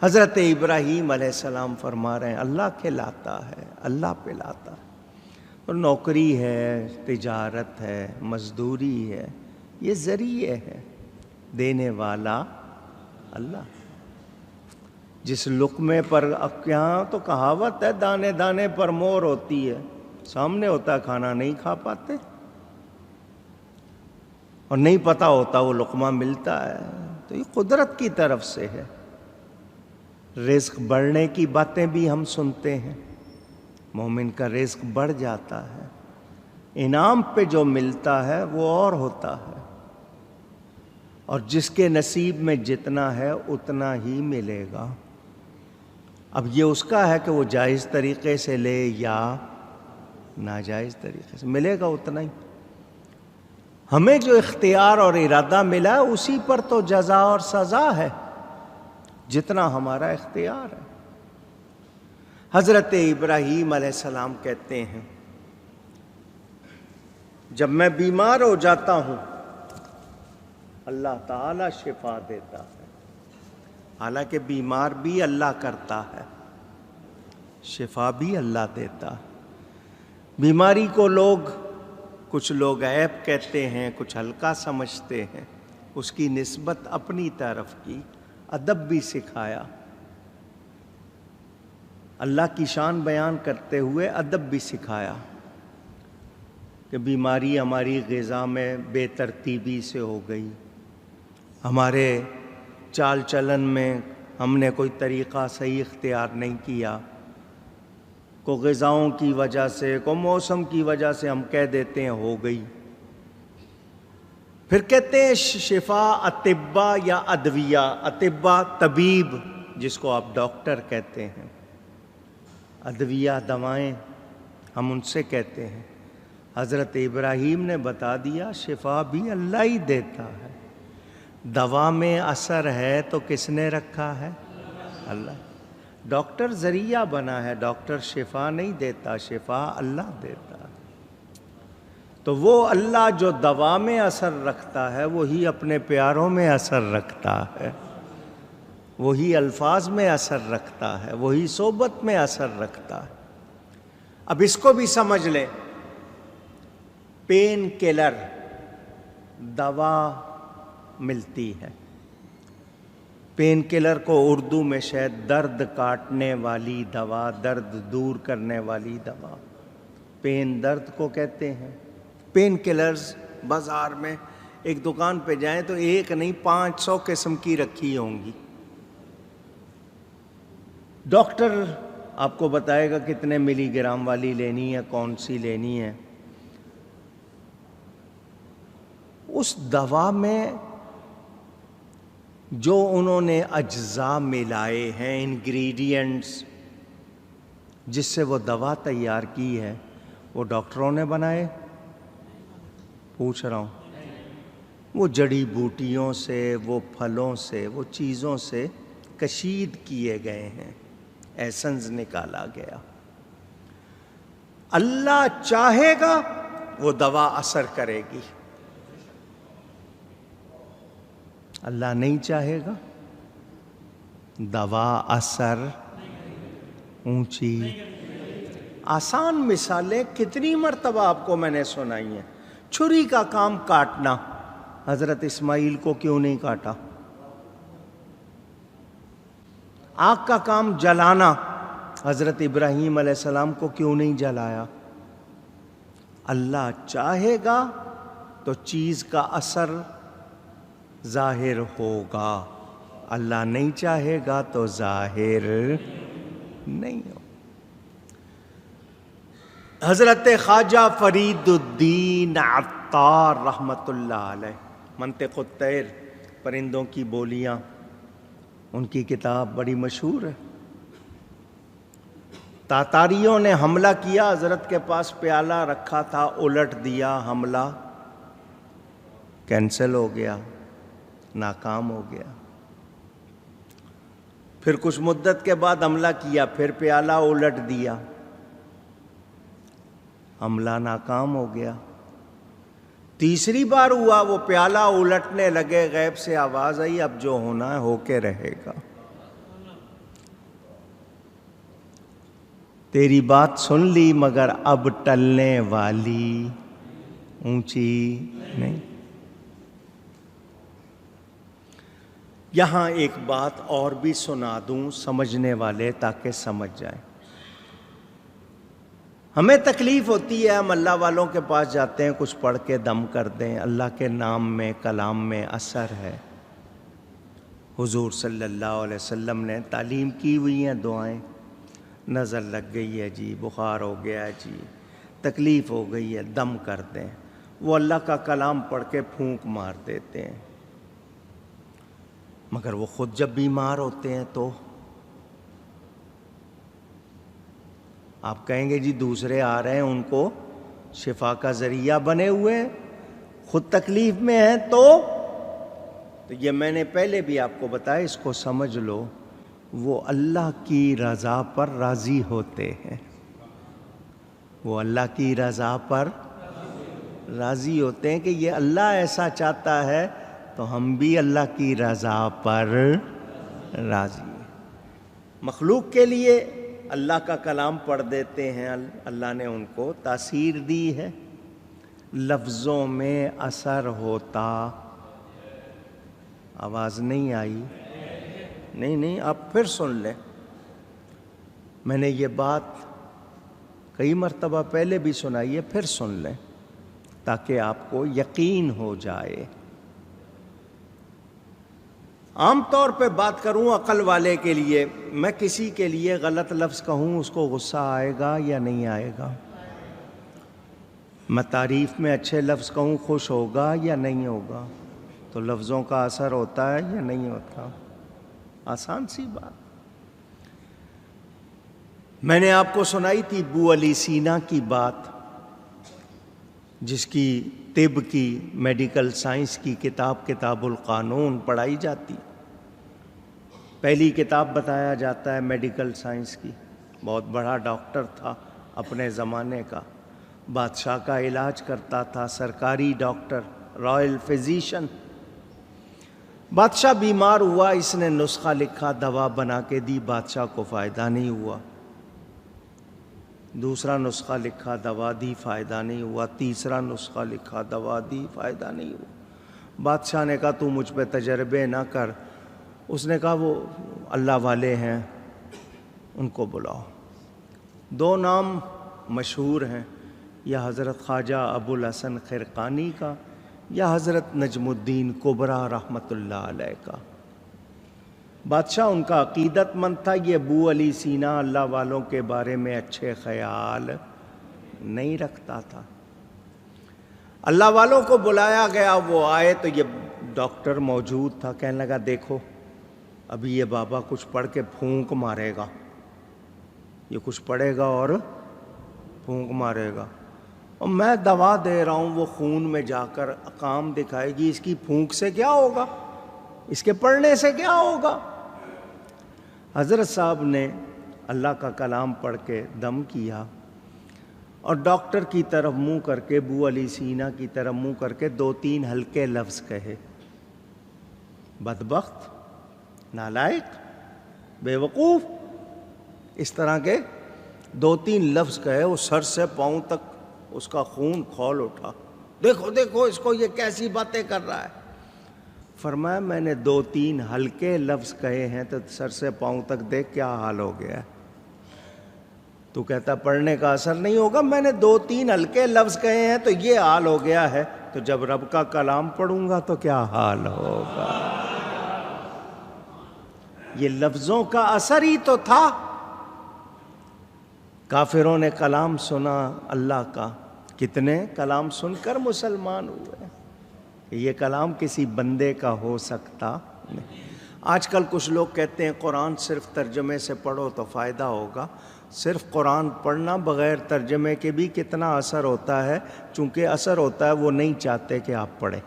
حضرت ابراہیم علیہ السلام فرما رہے ہیں اللہ کھلاتا ہے، اللہ پلاتا ہے، اور نوکری ہے، تجارت ہے، مزدوری ہے، یہ ذریعے ہے، دینے والا اللہ۔ جس لقمے پر یہاں تو کہاوت ہے دانے دانے پر مور ہوتی ہے، سامنے ہوتا ہے کھانا نہیں کھا پاتے، اور نہیں پتہ ہوتا وہ لقمہ ملتا ہے، تو یہ قدرت کی طرف سے ہے۔ رزق بڑھنے کی باتیں بھی ہم سنتے ہیں، مومن کا رزق بڑھ جاتا ہے، انعام پہ جو ملتا ہے وہ اور ہوتا ہے، اور جس کے نصیب میں جتنا ہے اتنا ہی ملے گا۔ اب یہ اس کا ہے کہ وہ جائز طریقے سے لے یا ناجائز طریقے سے، ملے گا اتنا ہی۔ ہمیں جو اختیار اور ارادہ ملا ہے اسی پر تو جزا اور سزا ہے، جتنا ہمارا اختیار ہے۔ حضرت ابراہیم علیہ السلام کہتے ہیں جب میں بیمار ہو جاتا ہوں اللہ تعالی شفا دیتا ہے، حالانکہ بیمار بھی اللہ کرتا ہے، شفا بھی اللہ دیتا ہے۔ بیماری کو کچھ لوگ عیب کہتے ہیں، کچھ ہلکا سمجھتے ہیں، اس کی نسبت اپنی طرف کی، ادب بھی سکھایا، اللہ کی شان بیان کرتے ہوئے ادب بھی سکھایا کہ بیماری ہماری غذا میں بے ترتیبی سے ہو گئی، ہمارے چال چلن میں ہم نے کوئی طریقہ صحیح اختیار نہیں کیا، کو غذاؤں کی وجہ سے، کو موسم کی وجہ سے ہم کہہ دیتے ہیں ہو گئی۔ پھر کہتے ہیں شفا اطباء یا ادویہ، اطباء طبیب جس کو آپ ڈاکٹر کہتے ہیں، ادویہ دوائیں ہم ان سے کہتے ہیں۔ حضرت ابراہیم نے بتا دیا شفا بھی اللہ ہی دیتا ہے، دوا میں اثر ہے تو کس نے رکھا ہے؟ اللہ۔ ڈاکٹر ذریعہ بنا ہے، ڈاکٹر شفا نہیں دیتا، شفا اللہ دیتا ہے۔ تو وہ اللہ جو دوا میں اثر رکھتا ہے وہی اپنے پیاروں میں اثر رکھتا ہے، وہی الفاظ میں اثر رکھتا ہے، وہی صحبت میں اثر رکھتا ہے۔ اب اس کو بھی سمجھ لیں، پین کلر دوا ملتی ہے، پین کلر کو اردو میں شاید درد کاٹنے والی دوا، درد دور کرنے والی دوا، پین درد کو کہتے ہیں۔ پین کلرز بازار میں ایک دکان پہ جائیں تو ایک نہیں 500 قسم کی رکھی ہوں گی، ڈاکٹر آپ کو بتائے گا کتنے ملی گرام والی لینی ہے، کون سی لینی ہے۔ اس دوا میں جو انہوں نے اجزاء ملائے ہیں، انگریڈینٹس جس سے وہ دوا تیار کی ہے، وہ ڈاکٹروں نے بنائے؟ پوچھ رہا ہوں، وہ جڑی بوٹیوں سے، وہ پھلوں سے، وہ چیزوں سے کشید کیے گئے ہیں، ایسنس نکالا گیا۔ اللہ چاہے گا وہ دوا اثر کرے گی، اللہ نہیں چاہے گا دوا اثر اونچی۔ آسان مثالیں کتنی مرتبہ آپ کو میں نے سنائی ہیں۔ چھری کا کام کاٹنا، حضرت اسماعیل کو کیوں نہیں کاٹا؟ آگ کا کام جلانا، حضرت ابراہیم علیہ السلام کو کیوں نہیں جلایا؟ اللہ چاہے گا تو چیز کا اثر ظاہر ہوگا، اللہ نہیں چاہے گا تو ظاہر نہیں ہو۔ حضرت خواجہ فرید الدین عطار رحمت اللہ علیہ، منطق الطیر، پرندوں کی بولیاں، ان کی کتاب بڑی مشہور ہے۔ تاتاریوں نے حملہ کیا، حضرت کے پاس پیالہ رکھا تھا، الٹ دیا، حملہ کینسل ہو گیا، ناکام ہو گیا۔ پھر کچھ مدت کے بعد حملہ کیا، پھر پیالہ الٹ دیا، حملہ ناکام ہو گیا۔ تیسری بار ہوا، وہ پیالہ الٹنے لگے، غیب سے آواز آئی اب جو ہونا ہے ہو کے رہے گا۔ تیری بات سن لی مگر اب ٹلنے والی اونچی نہیں۔ یہاں ایک بات اور بھی سنا دوں سمجھنے والے تاکہ سمجھ جائیں۔ ہمیں تکلیف ہوتی ہے، ہم اللہ والوں کے پاس جاتے ہیں کچھ پڑھ کے دم کر دیں، اللہ کے نام میں کلام میں اثر ہے۔ حضور صلی اللہ علیہ وسلم نے تعلیم کی ہوئی ہیں دعائیں، نظر لگ گئی ہے جی، بخار ہو گیا ہے جی، تکلیف ہو گئی ہے، دم کر دیں۔ وہ اللہ کا کلام پڑھ کے پھونک مار دیتے ہیں، مگر وہ خود جب بیمار ہوتے ہیں تو آپ کہیں گے جی دوسرے آ رہے ہیں ان کو شفا کا ذریعہ بنے ہوئے ہیں، خود تکلیف میں ہیں تو یہ میں نے پہلے بھی آپ کو بتایا، اس کو سمجھ لو، وہ اللہ کی رضا پر راضی ہوتے ہیں، وہ اللہ کی رضا پر راضی ہوتے ہیں کہ یہ اللہ ایسا چاہتا ہے تو ہم بھی اللہ کی رضا پر راضی ہیں۔ مخلوق کے لیے اللہ کا کلام پڑھ دیتے ہیں، اللہ نے ان کو تاثیر دی ہے، لفظوں میں اثر ہوتا۔ آواز نہیں آئی؟ نہیں آپ پھر سن لیں، میں نے یہ بات کئی مرتبہ پہلے بھی سنائی ہے، پھر سن لیں تاکہ آپ کو یقین ہو جائے۔ عام طور پہ بات کروں عقل والے کے لیے، میں کسی کے لیے غلط لفظ کہوں اس کو غصہ آئے گا یا نہیں آئے گا؟ میں تعریف میں اچھے لفظ کہوں خوش ہوگا یا نہیں ہوگا؟ تو لفظوں کا اثر ہوتا ہے یا نہیں ہوتا؟ آسان سی بات۔ میں نے آپ کو سنائی تھی ابو علی سینا کی بات، جس کی طب کی میڈیکل سائنس کی کتاب القانون پڑھائی جاتی، پہلی کتاب بتایا جاتا ہے میڈیکل سائنس کی۔ بہت بڑا ڈاکٹر تھا اپنے زمانے کا، بادشاہ کا علاج کرتا تھا، سرکاری ڈاکٹر، رائل فزیشین۔ بادشاہ بیمار ہوا، اس نے نسخہ لکھا، دوا بنا کے دی، بادشاہ کو فائدہ نہیں ہوا۔ دوسرا نسخہ لکھا، دوا دی، فائدہ نہیں ہوا۔ تیسرا نسخہ لکھا، دوا دی، فائدہ نہیں ہوا۔ بادشاہ نے کہا تو مجھ پہ تجربے نہ کر۔ اس نے کہا وہ اللہ والے ہیں ان کو بلاؤ۔ دو نام مشہور ہیں، یا حضرت خواجہ ابو الحسن خرقانی کا یا حضرت نجم الدین کبریٰ رحمۃ اللہ علیہ کا۔ بادشاہ ان کا عقیدت مند تھا، یہ ابو علی سینا اللہ والوں کے بارے میں اچھے خیال نہیں رکھتا تھا۔ اللہ والوں کو بلایا گیا، وہ آئے تو یہ ڈاکٹر موجود تھا، کہنے لگا دیکھو ابھی یہ بابا کچھ پڑھ کے پھونک مارے گا، یہ کچھ پڑھے گا اور پھونک مارے گا، اور میں دوا دے رہا ہوں، وہ خون میں جا کر کام دکھائے گی، اس کی پھونک سے کیا ہوگا، اس کے پڑھنے سے کیا ہوگا۔ حضرت صاحب نے اللہ کا کلام پڑھ کے دم کیا اور ڈاکٹر کی طرف منہ کر کے، ابو علی سینا کی طرف منہ کر کے دو تین ہلکے لفظ کہے، بدبخت، نالائق، بے وقوف، اس طرح کے دو تین لفظ کہے۔ وہ سر سے پاؤں تک اس کا خون کھول اٹھا، دیکھو دیکھو اس کو، یہ کیسی باتیں کر رہا ہے۔ فرمایا میں نے دو تین ہلکے لفظ کہے ہیں تو سر سے پاؤں تک دیکھ کیا حال ہو گیا ہے۔ تو کہتا پڑھنے کا اثر نہیں ہوگا، میں نے دو تین ہلکے لفظ کہے ہیں تو یہ حال ہو گیا ہے، تو جب رب کا کلام پڑھوں گا تو کیا حال ہوگا۔ یہ لفظوں کا اثر ہی تو تھا۔ کافروں نے کلام سنا اللہ کا، کتنے کلام سن کر مسلمان ہوئے، یہ کلام کسی بندے کا ہو سکتا نہیں۔ آج کل کچھ لوگ کہتے ہیں قرآن صرف ترجمے سے پڑھو تو فائدہ ہوگا۔ صرف قرآن پڑھنا بغیر ترجمے کے بھی کتنا اثر ہوتا ہے، چونکہ اثر ہوتا ہے وہ نہیں چاہتے کہ آپ پڑھیں۔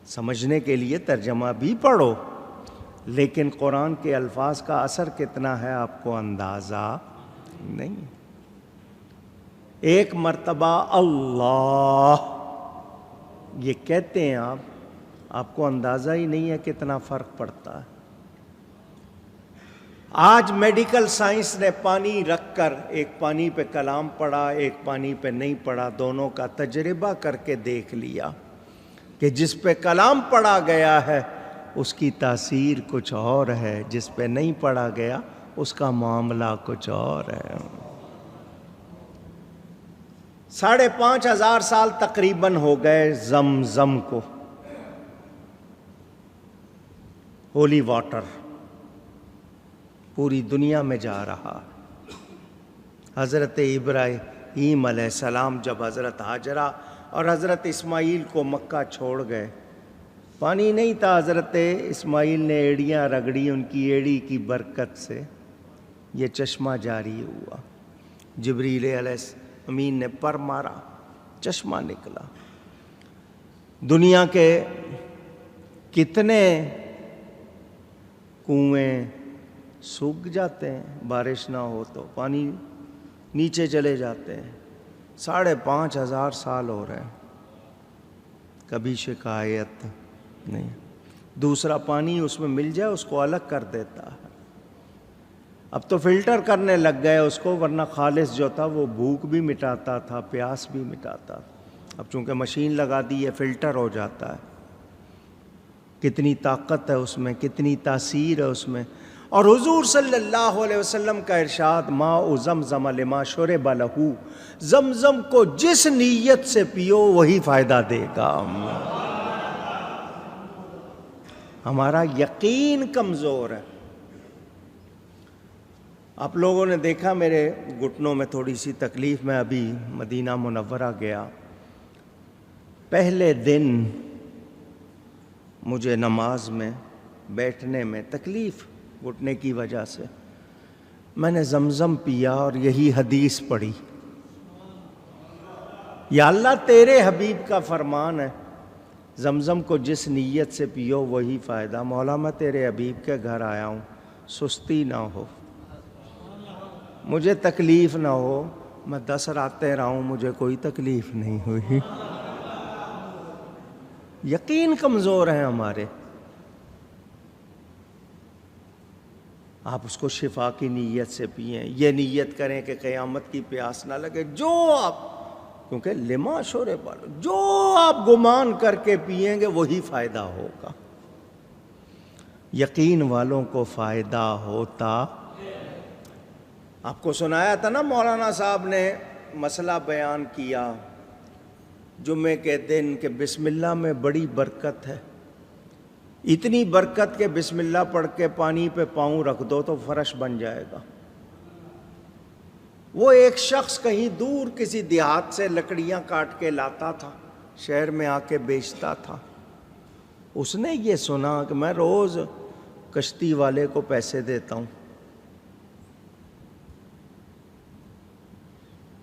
سمجھنے کے لیے ترجمہ بھی پڑھو، لیکن قرآن کے الفاظ کا اثر کتنا ہے آپ کو اندازہ نہیں۔ ایک مرتبہ اللہ یہ کہتے ہیں آپ کو اندازہ ہی نہیں ہے کتنا فرق پڑتا ہے۔ آج میڈیکل سائنس نے پانی رکھ کر ایک پانی پہ کلام پڑھا، ایک پانی پہ نہیں پڑھا، دونوں کا تجربہ کر کے دیکھ لیا کہ جس پہ کلام پڑھا گیا ہے اس کی تاثیر کچھ اور ہے، جس پہ نہیں پڑھا گیا اس کا معاملہ کچھ اور ہے۔ 5,500 سال تقریباً ہو گئے زمزم کو، ہولی واٹر پوری دنیا میں جا رہا۔ حضرت ابراہیم علیہ السلام جب حضرت ہاجرہ اور حضرت اسماعیل کو مکہ چھوڑ گئے، پانی نہیں تھا، حضرت اسماعیل نے ایڑیاں رگڑی، ان کی ایڑی کی برکت سے یہ چشمہ جاری ہوا۔ جبریل علیہ امین نے پر مارا، چشمہ نکلا۔ دنیا کے کتنے کنویں سوکھ جاتے ہیں، بارش نہ ہو تو پانی نیچے چلے جاتے ہیں۔ 5,500 سال ہو رہے ہیں، کبھی شکایت نہیں۔ دوسرا پانی اس میں مل جائے اس کو الگ کر دیتا ہے۔ اب تو فلٹر کرنے لگ گئے اس کو، ورنہ خالص جو تھا وہ بھوک بھی مٹاتا تھا، پیاس بھی مٹاتا تھا۔ اب چونکہ مشین لگا دی ہے فلٹر ہو جاتا ہے۔ کتنی طاقت ہے اس میں، کتنی تاثیر ہے اس میں۔ اور حضور صلی اللہ علیہ وسلم کا ارشاد، ماء زمزم لما شرب لہ، زمزم کو جس نیت سے پیو وہی فائدہ دے گا۔ ہمارا یقین کمزور ہے۔ آپ لوگوں نے دیکھا میرے گھٹنوں میں تھوڑی سی تکلیف، میں ابھی مدینہ منورہ گیا، پہلے دن مجھے نماز میں بیٹھنے میں تکلیف گھٹنے کی وجہ سے، میں نے زمزم پیا اور یہی حدیث پڑھی، یا اللہ تیرے حبیب کا فرمان ہے، زمزم کو جس نیت سے پیو وہی فائدہ۔ مولا میں تیرے حبیب کے گھر آیا ہوں، سستی نہ ہو، مجھے تکلیف نہ ہو، میں 10 راتیں رہا ہوں مجھے کوئی تکلیف نہیں ہوئی۔ یقین کمزور ہیں ہمارے۔ آپ اس کو شفا کی نیت سے پئیں، یہ نیت کریں کہ قیامت کی پیاس نہ لگے، جو آپ، کیونکہ لما شرب لہ، جو آپ گمان کر کے پئیں گے وہی فائدہ ہوگا۔ یقین والوں کو فائدہ ہوتا۔ آپ کو سنایا تھا نا، مولانا صاحب نے مسئلہ بیان کیا جمعے کے دن کہ بسم اللہ میں بڑی برکت ہے، اتنی برکت کہ بسم اللہ پڑھ کے پانی پہ پاؤں رکھ دو تو فرش بن جائے گا۔ وہ ایک شخص کہیں دور کسی دیہات سے لکڑیاں کاٹ کے لاتا تھا، شہر میں آ کے بیچتا تھا۔ اس نے یہ سنا کہ میں روز کشتی والے کو پیسے دیتا ہوں،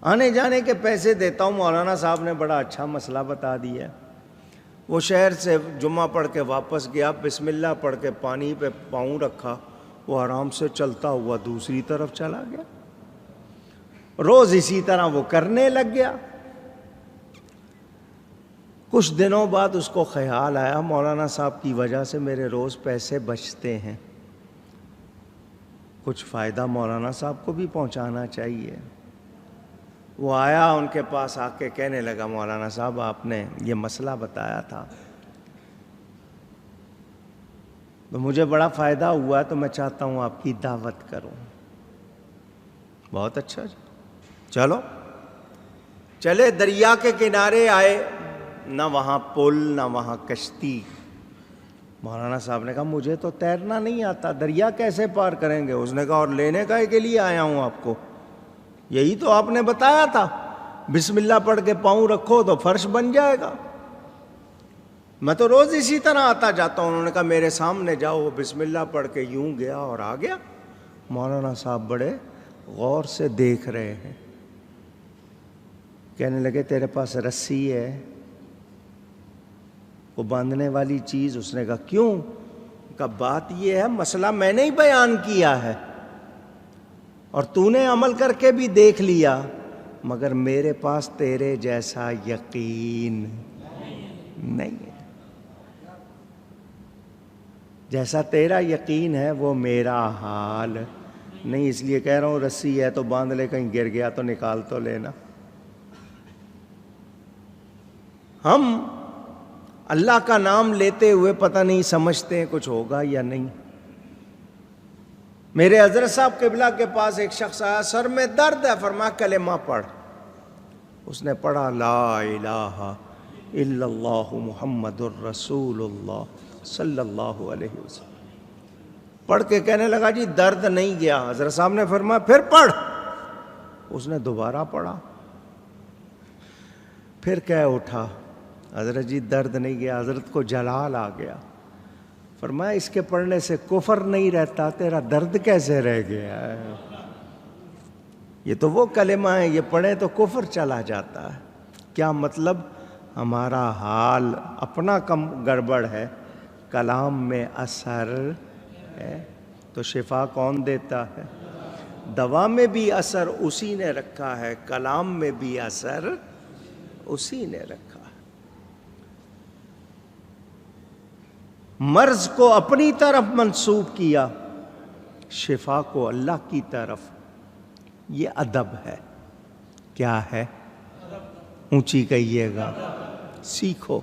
آنے جانے کے پیسے دیتا ہوں، مولانا صاحب نے بڑا اچھا مسئلہ بتا دیا۔ وہ شہر سے جمعہ پڑھ کے واپس گیا، بسم اللہ پڑھ کے پانی پہ پاؤں رکھا، وہ آرام سے چلتا ہوا دوسری طرف چلا گیا۔ روز اسی طرح وہ کرنے لگ گیا۔ کچھ دنوں بعد اس کو خیال آیا، مولانا صاحب کی وجہ سے میرے روز پیسے بچتے ہیں، کچھ فائدہ مولانا صاحب کو بھی پہنچانا چاہیے۔ وہ آیا ان کے پاس، آ کے کہنے لگا، مولانا صاحب آپ نے یہ مسئلہ بتایا تھا تو مجھے بڑا فائدہ ہوا ہے، تو میں چاہتا ہوں آپ کی دعوت کروں۔ بہت اچھا جی، چلو چلے۔ دریا کے کنارے آئے، نہ وہاں پل نہ وہاں کشتی۔ مولانا صاحب نے کہا مجھے تو تیرنا نہیں آتا، دریا کیسے پار کریں گے؟ اس نے کہا اور لینے کا کے لیے آیا ہوں آپ کو، یہی تو آپ نے بتایا تھا، بسم اللہ پڑھ کے پاؤں رکھو تو فرش بن جائے گا۔ میں تو روز اسی طرح آتا جاتا ہوں۔ انہوں نے کہا میرے سامنے جاؤ۔ وہ بسم اللہ پڑھ کے یوں گیا اور آ گیا۔ مولانا صاحب بڑے غور سے دیکھ رہے ہیں، کہنے لگے تیرے پاس رسی ہے، وہ باندھنے والی چیز؟ اس نے کہا کیوں؟ کہا بات یہ ہے، مسئلہ میں نے ہی بیان کیا ہے اور تو نے عمل کر کے بھی دیکھ لیا، مگر میرے پاس تیرے جیسا یقین نہیں ہے۔ جیسا تیرا یقین ہے وہ میرا حال نہیں اس لیے کہہ رہا ہوں رسی ہے تو باندھ لے، کہیں گر گیا تو نکال تو لینا۔ ہم اللہ کا نام لیتے ہوئے پتہ نہیں سمجھتے ہیں کچھ ہوگا یا نہیں۔ میرے حضرت صاحب قبلہ کے پاس ایک شخص آیا، سر میں درد ہے، فرمایا کلمہ پڑھ۔ اس نے پڑھا لا الہ الا اللہ محمد الرسول اللہ صلی اللہ علیہ وسلم۔ پڑھ کے کہنے لگا جی درد نہیں گیا۔ حضرت صاحب نے فرمایا پھر پڑھ۔ اس نے دوبارہ پڑھا، پھر کہہ اٹھا حضرت جی درد نہیں گیا۔ حضرت کو جلال آ گیا، فرمایا اس کے پڑھنے سے کفر نہیں رہتا، تیرا درد کیسے رہ گیا ہے؟ یہ تو وہ کلمہ ہے، یہ پڑھیں تو کفر چلا جاتا ہے۔ کیا مطلب؟ ہمارا حال اپنا کم گڑبڑ ہے، کلام میں اثر ہے تو شفا کون دیتا ہے؟ دوا میں بھی اثر اسی نے رکھا ہے، کلام میں بھی اثر اسی نے رکھا ہے۔ مرض کو اپنی طرف منسوب کیا، شفا کو اللہ کی طرف۔ یہ ادب ہے۔ کیا ہے؟ اونچی کہیے گا، سیکھو۔